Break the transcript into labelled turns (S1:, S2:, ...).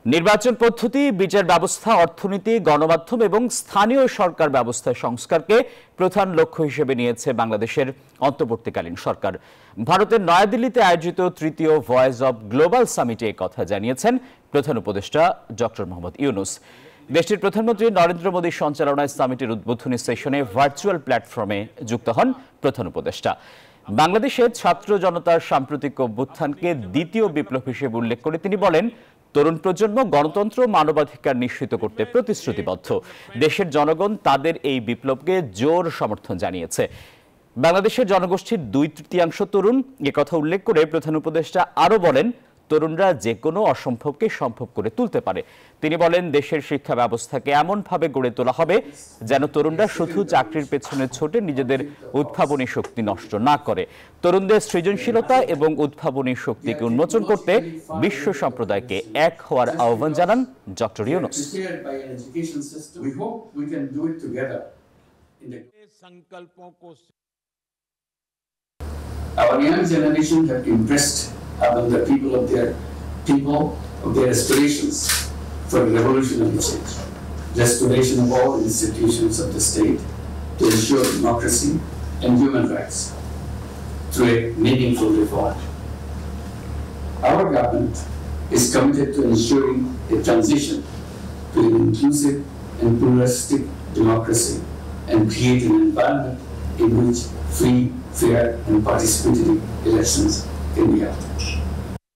S1: নির্বাচন পদ্ধতি, বিচার ব্যবস্থা, অর্থনীতি, গণমাধ্যম এবং স্থানীয় সরকার ব্যবস্থার সংস্কারকে প্রধান লক্ষ্য হিসেবে নিয়েছে বাংলাদেশের অন্তর্বর্তীকালীন সরকার। ভারতের নয়াদিল্লিতে আয়োজিত তৃতীয় ভয়েস অব গ্লোবাল সামিটে এই কথা জানিয়েছেন প্রধান উপদেষ্টা ডক্টর মোহাম্মদ ইউনূস। দেশটির প্রধানমন্ত্রী নরেন্দ্র মোদীর সঞ্চালনায় সামিটের উদ্বোধনী সেশনে ভার্চুয়াল প্ল্যাটফর্মে যুক্ত হন প্রধান উপদেষ্টা। বাংলাদেশের ছাত্র জনতার সাম্প্রতিক অভ্যুত্থানকে দ্বিতীয় বিপ্লব হিসেবে উল্লেখ করে তিনি বলেন, তরুণ প্রজন্ম গণতন্ত্র, মানবাধিকার নিশ্চিত করতে প্রতিশ্রুতিবদ্ধ। দেশের জনগণ তাদের এই বিপ্লবকে জোর সমর্থন জানিয়েছে। বাংলাদেশের জনগোষ্ঠীর 2/3 তরুণ, একথা উল্লেখ করে প্রধান উপদেষ্টা আরও বলেন, তরুণরা যে কোনো অসম্ভবকে সম্ভব করে তুলতে পারে। তিনি বলেন, দেশের শিক্ষা ব্যবস্থাকে এমনভাবে গড়ে তোলা হবে যেন তরুণরা শুধু চাকরির পেছনে ছোটে নিজেদের উদ্ভাবনী শক্তি নষ্ট না করে। তরুণদের সৃজনশীলতা এবং উদ্ভাবনী শক্তিকে উন্মোচন করতে বিশ্ব সম্প্রদায়কে এক হওয়ার আহ্বান জানান doctor Yunus.
S2: Our young generation have impressed upon the people of their aspirations for revolutionary change, restoration of all institutions of the state to ensure democracy and human rights through a meaningful reform. Our government is committed to ensuring a transition to an inclusive and pluralistic democracy and create an environment in which free, fair and participatory elections can be held.